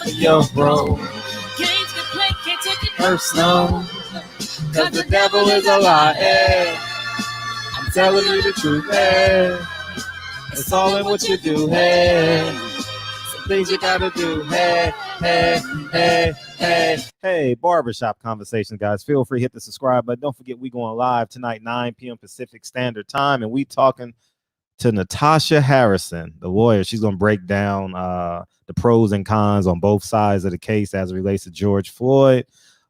Yo, bro. Personal. Cause the devil is a lie. Hey. I'm telling you the truth. Hey. It's all in what you do. Hey. Some things you gotta do. Hey, hey, hey, hey. Hey, barbershop conversation, guys. Feel free to hit the subscribe button. Don't forget we going live tonight, 9 p.m. Pacific Standard Time, and we talking to Natasha Harrison, the lawyer. She's going to break down the pros and cons on both sides of the case as it relates to George Floyd,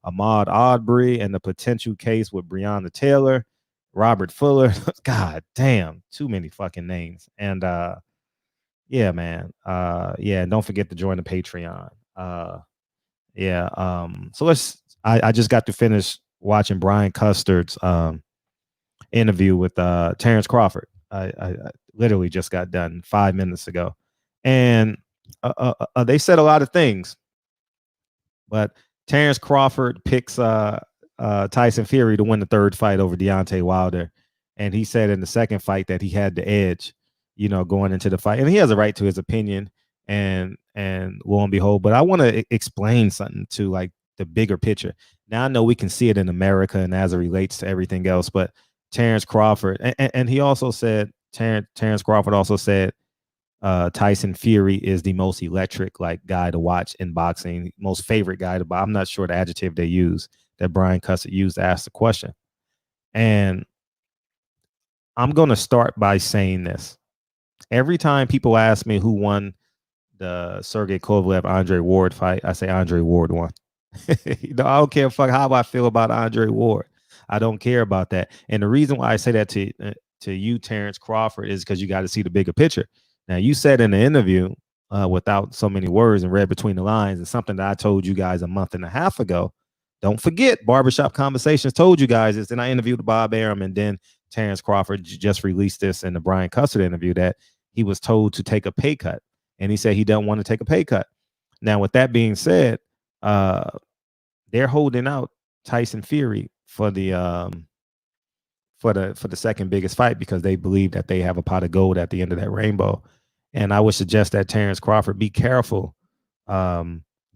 Ahmaud Arbery, and the potential case with Breonna Taylor, Robert Fuller. God damn, too many fucking names. And yeah, man. Yeah, don't forget to join the Patreon. So I just got to finish watching Brian Custard's interview with Terrence Crawford. I literally just got done 5 minutes ago, and they said a lot of things, but Terrence Crawford picks Tyson Fury to win the third fight over Deontay Wilder, and he said in the second fight that he had the edge, going into the fight, and he has a right to his opinion, and lo and behold. But I want to explain something to like the bigger picture. Now I know we can see it in America and as it relates to everything else, but Terrence Crawford, and he also said, Terrence Crawford also said Tyson Fury is the most electric guy to watch in boxing, most favorite guy to box. I'm not sure the adjective they use that Brian Custard used to ask the question. And I'm going to start by saying this. Every time people ask me who won the Sergey Kovalev Andre Ward fight, I say Andre Ward won. I don't care how I feel about Andre Ward. I don't care about that. And the reason why I say that to you, Terrence Crawford, is because you got to see the bigger picture. Now, you said in the interview, without so many words and read between the lines, and something that I told you guys a month and a half ago. Don't forget, Barbershop Conversations told you guys this. Then I interviewed Bob Arum, and then Terrence Crawford just released this in the Brian Custard interview that he was told to take a pay cut. And he said he doesn't want to take a pay cut. Now, with that being said, they're holding out Tyson Fury for the second biggest fight because they believe that they have a pot of gold at the end of that rainbow. And I would suggest that Terrence Crawford be careful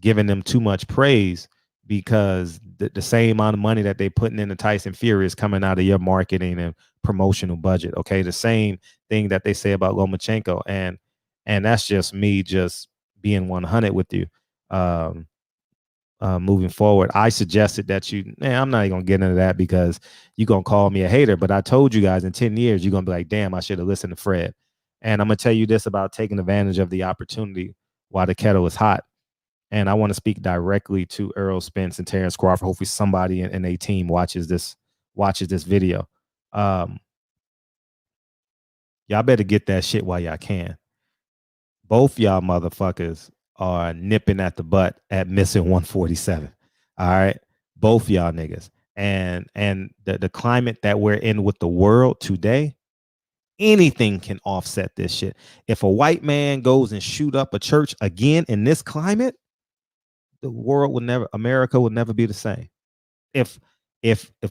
giving them too much praise, because the same amount of money that they putting into Tyson Fury is coming out of your marketing and promotional budget. Okay, the same thing that they say about Lomachenko, and that's just me just being 100 with you. Moving forward, I suggested that I'm not even gonna get into that because you're gonna call me a hater, but I told you guys in 10 years you're gonna be like, damn, I should have listened to Fred. And I'm gonna tell you this about taking advantage of the opportunity while the kettle is hot. And I want to speak directly to Errol Spence and Terrence Crawford. Hopefully somebody in a team watches this video. Y'all better get that shit while y'all can. Both y'all motherfuckers are nipping at the butt at missing 147. All right. Both y'all niggas. And the climate that we're in with the world today, anything can offset this shit. If a white man goes and shoot up a church again in this climate, America will never be the same. If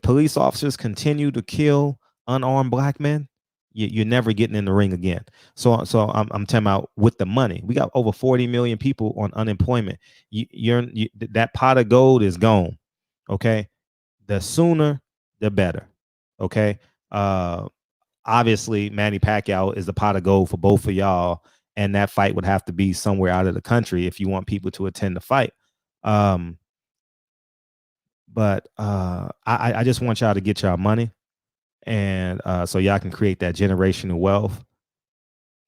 police officers continue to kill unarmed black men, you're never getting in the ring again. So I'm talking about with the money. We got over 40 million people on unemployment. That pot of gold is gone. Okay, the sooner the better. Okay. Obviously, Manny Pacquiao is the pot of gold for both of y'all, and that fight would have to be somewhere out of the country if you want people to attend the fight. But I just want y'all to get y'all money, and so y'all can create that generational wealth.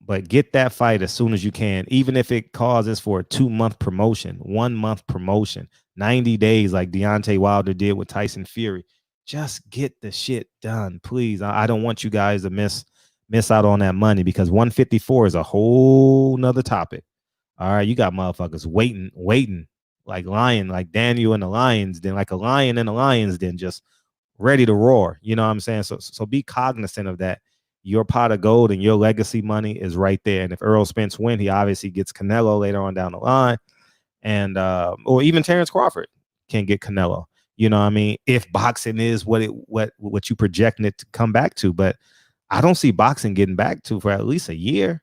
But get that fight as soon as you can, even if it causes for a 2-month promotion, 1 month promotion, 90 days like Deontay Wilder did with Tyson Fury. Just get the shit done, please. I don't want you guys to miss out on that money, because 154 is a whole nother topic. All right, you got motherfuckers waiting like Daniel and the Lions, then like a lion in the Lions, then just ready to roar. You know what I'm saying? So be cognizant of that. Your pot of gold and your legacy money is right there. And if Errol Spence win, he obviously gets Canelo later on down the line, and or even Terrence Crawford can get Canelo. You know what I mean? If boxing is what you projecting it to come back to, but I don't see boxing getting back to for at least a year.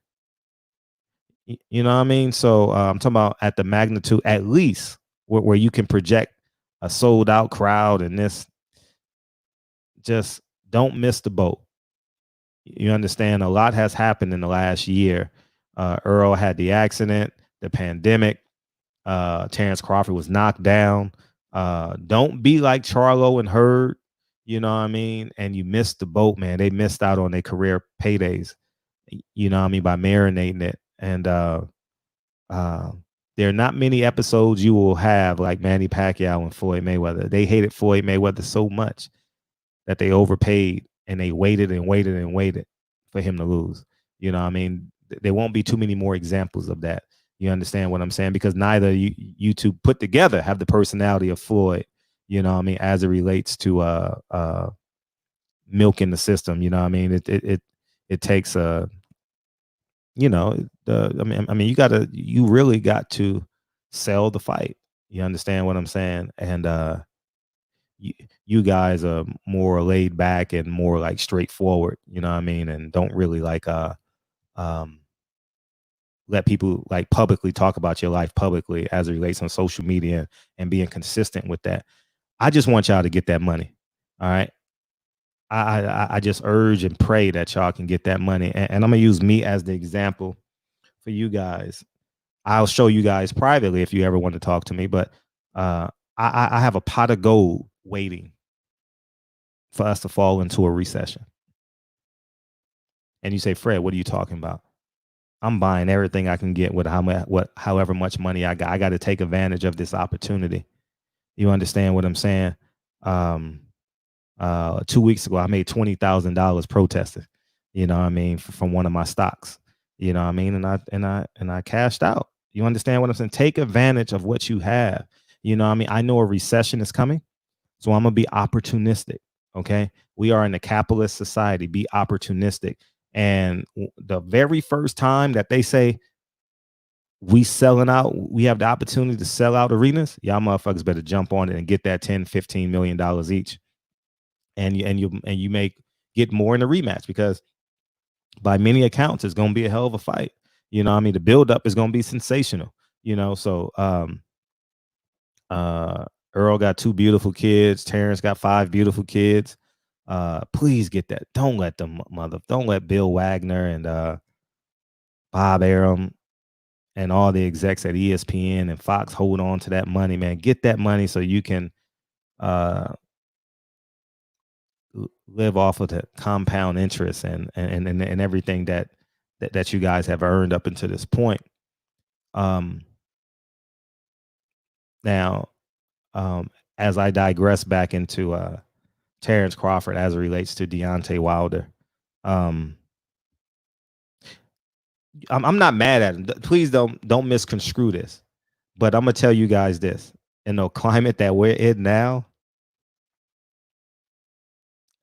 You know what I mean? So I'm talking about at the magnitude, at least where you can project a sold out crowd, and this, just don't miss the boat. You understand? A lot has happened in the last year. Errol had the accident, the pandemic. Terrence Crawford was knocked down. Don't be like Charlo and Hurd, you know what I mean? And you missed the boat, man. They missed out on their career paydays, you know what I mean, by marinating it. And uh, there are not many episodes you will have like Manny Pacquiao and Floyd Mayweather. They hated Floyd Mayweather so much that they overpaid and they waited and waited and waited for him to lose. You know what I mean? There won't be too many more examples of that. You understand what I'm saying? Because neither you two put together have the personality of Floyd, you know what I mean, as it relates to milking the system. You know what I mean? It takes you know, you gotta, you really got to sell the fight. You understand what I'm saying? And you guys are more laid back and more like straightforward, you know what I mean, and don't really like um let people like publicly talk about your life publicly as it relates on social media, and being consistent with that. I just want y'all to get that money. All right. I just urge and pray that y'all can get that money. And I'm gonna use me as the example for you guys. I'll show you guys privately if you ever want to talk to me, but I have a pot of gold waiting for us to fall into a recession. And you say, Fred, what are you talking about? I'm buying everything I can get with however much money I got. I got to take advantage of this opportunity. You understand what I'm saying? 2 weeks ago, I made $20,000 protesting. You know what I mean, from one of my stocks. You know what I mean, and I cashed out. You understand what I'm saying? Take advantage of what you have. You know what I mean? I know a recession is coming, so I'm gonna be opportunistic. Okay, we are in a capitalist society. Be opportunistic. And the very first time that they say we selling out, we have the opportunity to sell out arenas, y'all motherfuckers better jump on it and get that $10-15 million each. And you may get more in the rematch, because by many accounts, it's gonna be a hell of a fight. You know what I mean? The buildup is gonna be sensational, you know. So Errol got 2 beautiful kids, Terrence got 5 beautiful kids. Please get that. Don't let don't let Bill Wagner and Bob Arum and all the execs at ESPN and Fox hold on to that money, man. Get that money so you can live off of the compound interest and everything that you guys have earned up until this point. Now, as I digress back into Terrence Crawford as it relates to Deontay Wilder, I'm not mad at him. Please don't misconstrue this, but I'm gonna tell you guys this: in the climate that we're in now,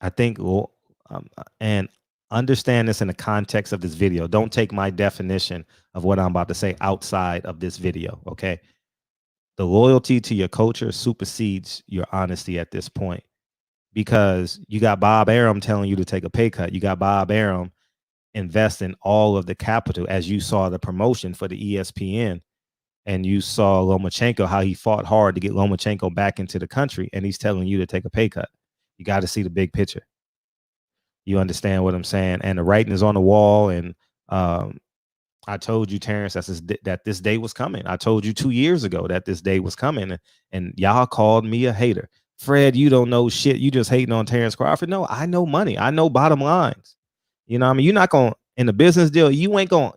I think, and understand this in the context of this video. Don't take my definition of what I'm about to say outside of this video, okay? The loyalty to your culture supersedes your honesty at this point, because you got Bob Arum telling you to take a pay cut. You got Bob Arum investing all of the capital, as you saw the promotion for the ESPN, and you saw Lomachenko, how he fought hard to get Lomachenko back into the country, and he's telling you to take a pay cut. You got to see the big picture. You understand what I'm saying? And the writing is on the wall. And I told you, Terrence, that this day was coming. I told you 2 years ago that this day was coming, and y'all called me a hater. Fred, you don't know shit. You just hating on Terrence Crawford. No, I know money. I know bottom lines. You know what I mean? You're not going, in a business deal, you ain't going,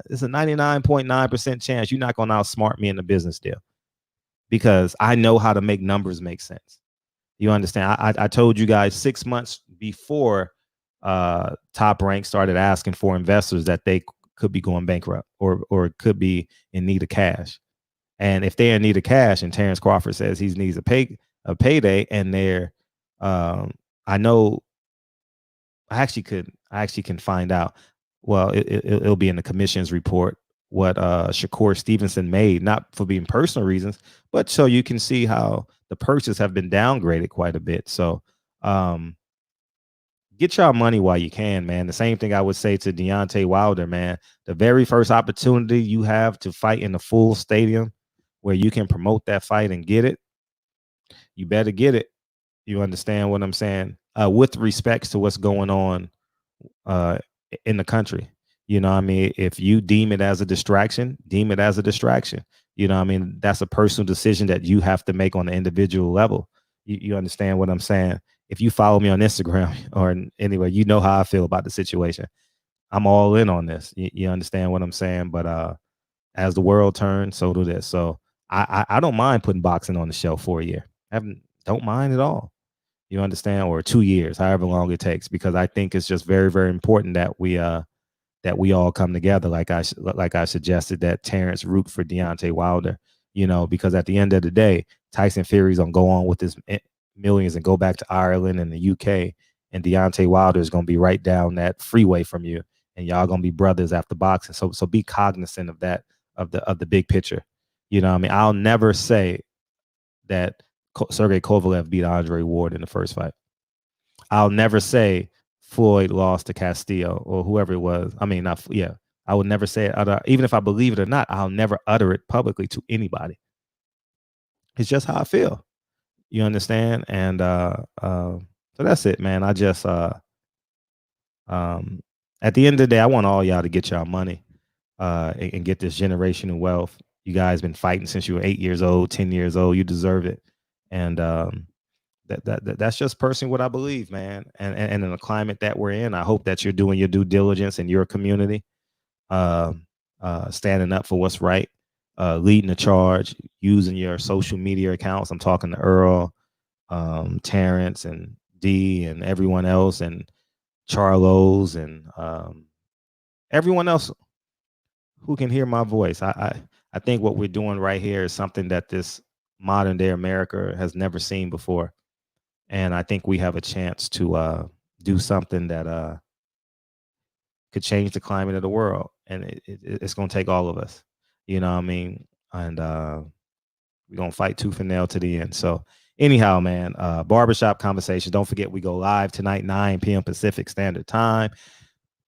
it's a 99.9% chance you're not going to outsmart me in the business deal, because I know how to make numbers make sense. You understand? I told you guys 6 months before Top Rank started asking for investors that they could be going bankrupt or could be in need of cash. And if they're in need of cash, and Terrence Crawford says he needs a payday, and they're I know I actually can find out. Well, it'll be in the commission's report what Shakur Stevenson made, not for being personal reasons, but so you can see how the purchases have been downgraded quite a bit. So get y'all money while you can, man. The same thing I would say to Deontay Wilder, man. The very first opportunity you have to fight in a full stadium where you can promote that fight and get it, you better get it. You understand what I'm saying? With respects to what's going on uh, in the country. You know what I mean? If you deem it as a distraction, deem it as a distraction. You know what I mean? That's a personal decision that you have to make on an individual level. You understand what I'm saying? If you follow me on Instagram or anywhere, you know how I feel about the situation. I'm all in on this. You understand what I'm saying? But as the world turns, so do this. So I don't mind putting boxing on the shelf for a year. Don't mind at all. You understand? Or 2 years, however long it takes, because I think it's just very, very important that we all come together, like I suggested that Terrence root for Deontay Wilder, because at the end of the day, Tyson Fury's gonna go on with his millions and go back to Ireland and the UK, and Deontay Wilder is gonna be right down that freeway from you, and y'all gonna be brothers after boxing. So be cognizant of that, of the big picture. You know what I mean? I'll never say that Sergey Kovalev beat Andre Ward in the first fight. I'll never say Floyd lost to Castillo or whoever it was. I mean, I would never say it. Even if I believe it or not, I'll never utter it publicly to anybody. It's just how I feel. You understand? And so that's it, man. I just at the end of the day, I want all y'all to get y'all money and get this generational wealth. You guys been fighting since you were 8 years old, 10 years old. You deserve it. And that's just personally what I believe, man. And in the climate that we're in, I hope that you're doing your due diligence in your community, standing up for what's right, leading the charge, using your social media accounts. I'm talking to Errol, Terrence, and D, and everyone else, and Charlos, and everyone else who can hear my voice. I think what we're doing right here is something that this modern day America has never seen before. And I think we have a chance to do something that could change the climate of the world. And it's going to take all of us. You know what I mean? And we're going to fight tooth and nail to the end. So anyhow, man, Barbershop Conversations. Don't forget, we go live tonight, 9 p.m. Pacific Standard Time.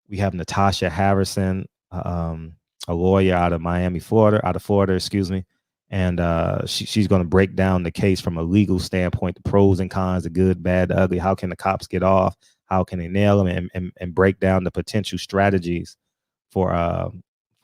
We have Natasha Harrison, a lawyer out of Florida, excuse me. And she's going to break down the case from a legal standpoint, the pros and cons, the good, bad, the ugly. How can the cops get off? How can they nail them? And break down the potential strategies for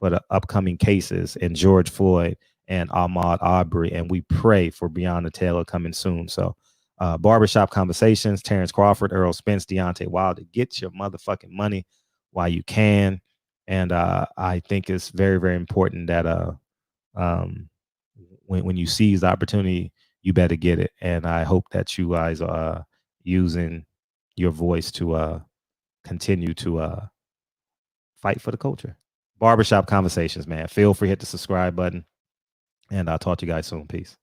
the upcoming cases in George Floyd and Ahmaud Arbery. And we pray for Breonna Taylor coming soon. So Barbershop Conversations, Terrence Crawford, Errol Spence, Deontay Wilder. Get your motherfucking money while you can. And I think it's very, very important that when you seize the opportunity, you better get it. And I hope that you guys are using your voice to continue to fight for the culture. Barbershop Conversations, man. Feel free to hit the subscribe button. And I'll talk to you guys soon. Peace.